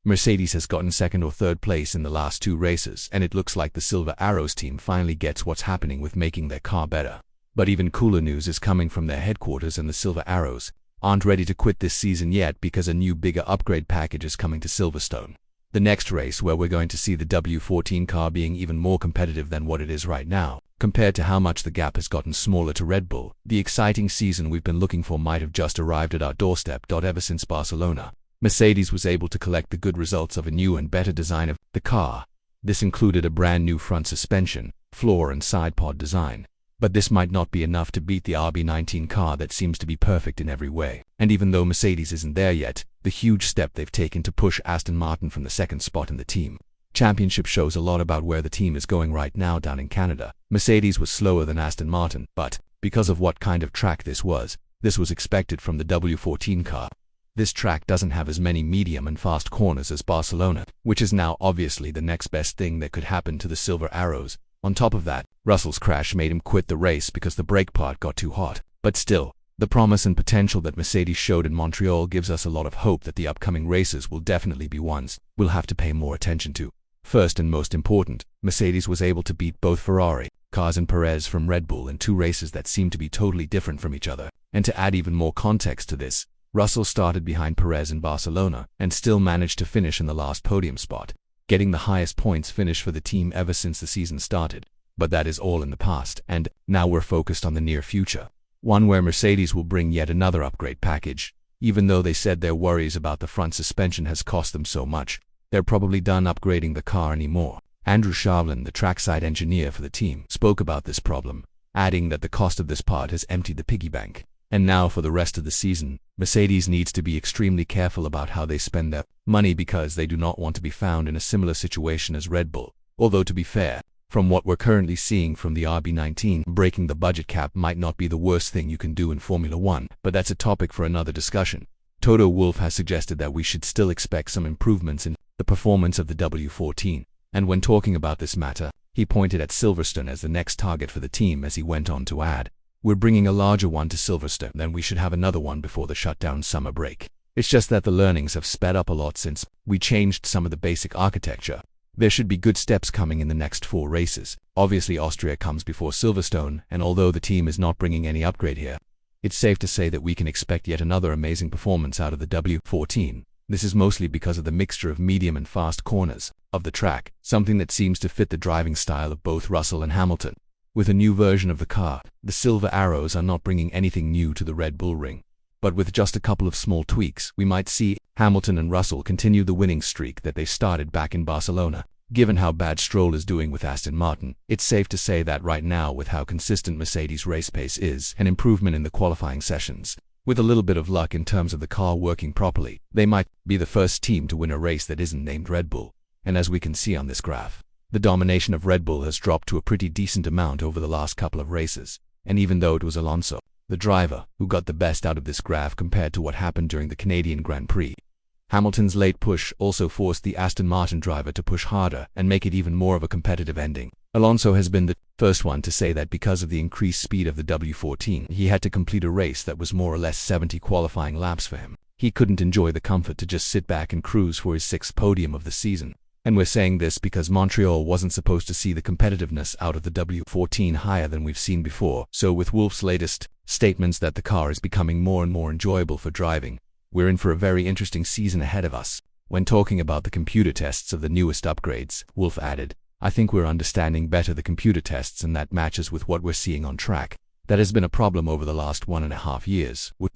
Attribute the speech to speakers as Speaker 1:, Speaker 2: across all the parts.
Speaker 1: Mercedes has gotten second or third place in the last two races, and it looks like the Silver Arrows team finally gets what's happening with making their car better. But even cooler news is coming from their headquarters, and the Silver Arrows aren't ready to quit this season yet because a new bigger upgrade package is coming to Silverstone. The next race, where we're going to see the W14 car being even more competitive than what it is right now, compared to how much the gap has gotten smaller to Red Bull. The exciting season we've been looking for might have just arrived at our doorstep. Ever since Barcelona, Mercedes was able to collect the good results of a new and better design of the car. This included a brand new front suspension, floor and side pod design. But this might not be enough to beat the RB19 car that seems to be perfect in every way. And even though Mercedes isn't there yet, the huge step they've taken to push Aston Martin from the second spot in the team championship shows a lot about where the team is going right now down in Canada. Mercedes was slower than Aston Martin, but because of what kind of track this was expected from the W14 car. This track doesn't have as many medium and fast corners as Barcelona, which is now obviously the next best thing that could happen to the Silver Arrows. On top of that, Russell's crash made him quit the race because the brake part got too hot. But still, the promise and potential that Mercedes showed in Montreal gives us a lot of hope that the upcoming races will definitely be ones we'll have to pay more attention to. First and most important, Mercedes was able to beat both Ferrari cars and Perez from Red Bull in two races that seemed to be totally different from each other. And to add even more context to this, Russell started behind Perez in Barcelona and still managed to finish in the last podium spot, getting the highest points finish for the team ever since the season started. But that is all in the past, and now we're focused on the near future, one where Mercedes will bring yet another upgrade package. Even though they said their worries about the front suspension has cost them so much, they're probably done upgrading the car anymore. Andrew Shavlin, the trackside engineer for the team, spoke about this problem, adding that the cost of this part has emptied the piggy bank. And now for the rest of the season, Mercedes needs to be extremely careful about how they spend their money because they do not want to be found in a similar situation as Red Bull. Although to be fair, from what we're currently seeing from the RB19, breaking the budget cap might not be the worst thing you can do in Formula 1, but that's a topic for another discussion. Toto Wolff has suggested that we should still expect some improvements in the performance of the W14, and when talking about this matter, he pointed at Silverstone as the next target for the team as he went on to add, "We're bringing a larger one to Silverstone, then we should have another one before the shutdown summer break. It's just that the learnings have sped up a lot since we changed some of the basic architecture. There should be good steps coming in the next 4 races. Obviously Austria comes before Silverstone, and although the team is not bringing any upgrade here, it's safe to say that we can expect yet another amazing performance out of the W14. This is mostly because of the mixture of medium and fast corners of the track, something that seems to fit the driving style of both Russell and Hamilton. With a new version of the car, the Silver Arrows are not bringing anything new to the Red Bull ring. But with just a couple of small tweaks, we might see Hamilton and Russell continue the winning streak that they started back in Barcelona. Given how bad Stroll is doing with Aston Martin, it's safe to say that right now, with how consistent Mercedes' race pace is, an improvement in the qualifying sessions, with a little bit of luck in terms of the car working properly, they might be the first team to win a race that isn't named Red Bull. And as we can see on this graph, the domination of Red Bull has dropped to a pretty decent amount over the last couple of races. And even though it was Alonso, the driver, who got the best out of this graph compared to what happened during the Canadian Grand Prix, Hamilton's late push also forced the Aston Martin driver to push harder and make it even more of a competitive ending. Alonso has been the first one to say that because of the increased speed of the W14, he had to complete a race that was more or less 70 qualifying laps for him. He couldn't enjoy the comfort to just sit back and cruise for his 6th podium of the season. And we're saying this because Montreal wasn't supposed to see the competitiveness out of the W14 higher than we've seen before. So with Wolff's latest statements that the car is becoming more and more enjoyable for driving, we're in for a very interesting season ahead of us. When talking about the computer tests of the newest upgrades, Wolff added, "I think we're understanding better the computer tests, and that matches with what we're seeing on track. That has been a problem over the last 1.5 years. We're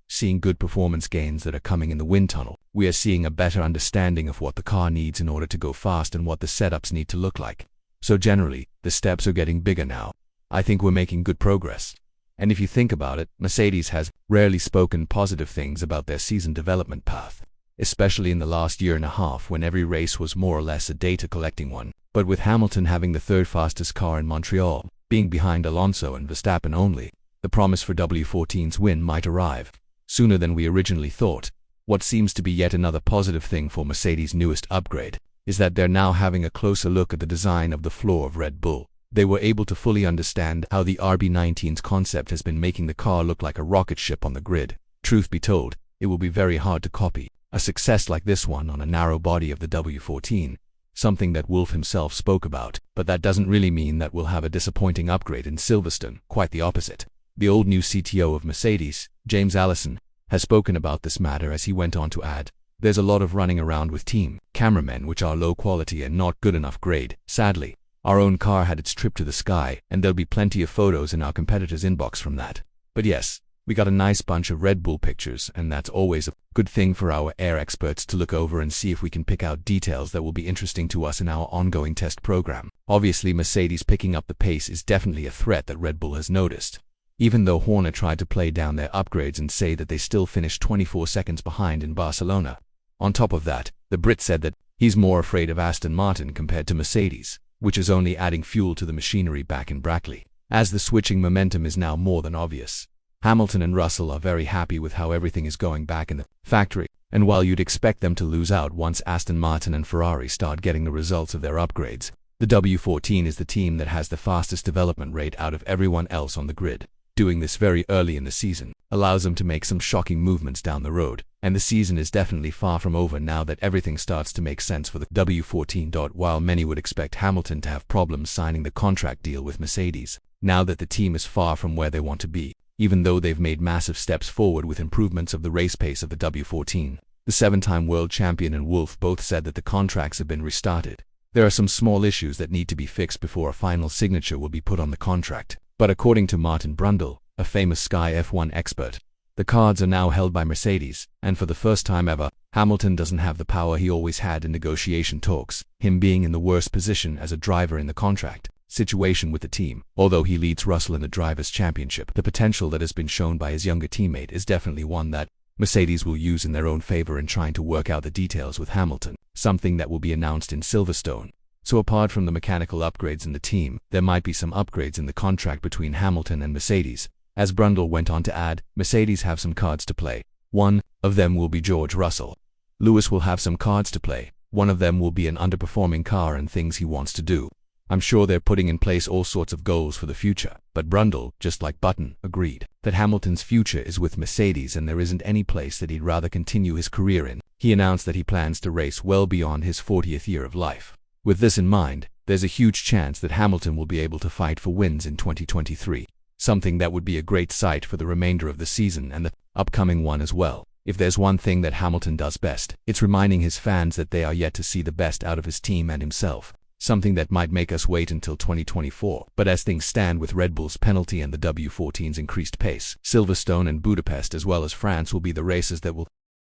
Speaker 1: seeing good performance gains that are coming in the wind tunnel. We are seeing a better understanding of what the car needs in order to go fast and what the setups need to look like. So generally, the steps are getting bigger now. I think we're making good progress." And if you think about it, Mercedes has rarely spoken positive things about their season development path, especially in the last year and a half when every race was more or less a data collecting one. But with Hamilton having the 3rd fastest car in Montreal, being behind Alonso and Verstappen only, the promise for W14's win might arrive sooner than we originally thought. What seems to be yet another positive thing for Mercedes' newest upgrade is that they're now having a closer look at the design of the floor of Red Bull. They were able to fully understand how the RB19's concept has been making the car look like a rocket ship on the grid. Truth be told, it will be very hard to copy. A success like this one on a narrow body of the W14, something that Wolff himself spoke about, but that doesn't really mean that we'll have a disappointing upgrade in Silverstone, quite the opposite. The old new CTO of Mercedes, James Allison, has spoken about this matter as he went on to add, "There's a lot of running around with team cameramen which are low quality and not good enough grade. Sadly, our own car had its trip to the sky, and there'll be plenty of photos in our competitor's inbox from that. But yes, we got a nice bunch of Red Bull pictures, and that's always a good thing for our air experts to look over and see if we can pick out details that will be interesting to us in our ongoing test program." Obviously, Mercedes picking up the pace is definitely a threat that Red Bull has noticed. Even though Horner tried to play down their upgrades and say that they still finished 24 seconds behind in Barcelona. On top of that, the Brit said that he's more afraid of Aston Martin compared to Mercedes, which is only adding fuel to the machinery back in Brackley, as the switching momentum is now more than obvious. Hamilton and Russell are very happy with how everything is going back in the factory, and while you'd expect them to lose out once Aston Martin and Ferrari start getting the results of their upgrades, the W14 is the team that has the fastest development rate out of everyone else on the grid. Doing this very early in the season allows them to make some shocking movements down the road, and the season is definitely far from over now that everything starts to make sense for the W14. While many would expect Hamilton to have problems signing the contract deal with Mercedes, now that the team is far from where they want to be, even though they've made massive steps forward with improvements of the race pace of the W14. The 7-time world champion and Wolff both said that the contracts have been restarted. There are some small issues that need to be fixed before a final signature will be put on the contract. But according to Martin Brundle, a famous Sky F1 expert, the cards are now held by Mercedes, and for the first time ever, Hamilton doesn't have the power he always had in negotiation talks, him being in the worst position as a driver in the contract situation with the team. Although he leads Russell in the Drivers' Championship, the potential that has been shown by his younger teammate is definitely one that Mercedes will use in their own favor in trying to work out the details with Hamilton, something that will be announced in Silverstone. So apart from the mechanical upgrades in the team, there might be some upgrades in the contract between Hamilton and Mercedes. As Brundle went on to add, Mercedes have some cards to play. One of them will be George Russell. Lewis will have some cards to play. One of them will be an underperforming car and things he wants to do. I'm sure they're putting in place all sorts of goals for the future, but Brundle, just like Button, agreed that Hamilton's future is with Mercedes and there isn't any place that he'd rather continue his career in. He announced that he plans to race well beyond his 40th year of life. With this in mind, there's a huge chance that Hamilton will be able to fight for wins in 2023, something that would be a great sight for the remainder of the season and the upcoming one as well. If there's one thing that Hamilton does best, it's reminding his fans that they are yet to see the best out of his team and himself, something that might make us wait until 2024. But as things stand with Red Bull's penalty and the W14's increased pace, Silverstone and Budapest as well as France will be the races that will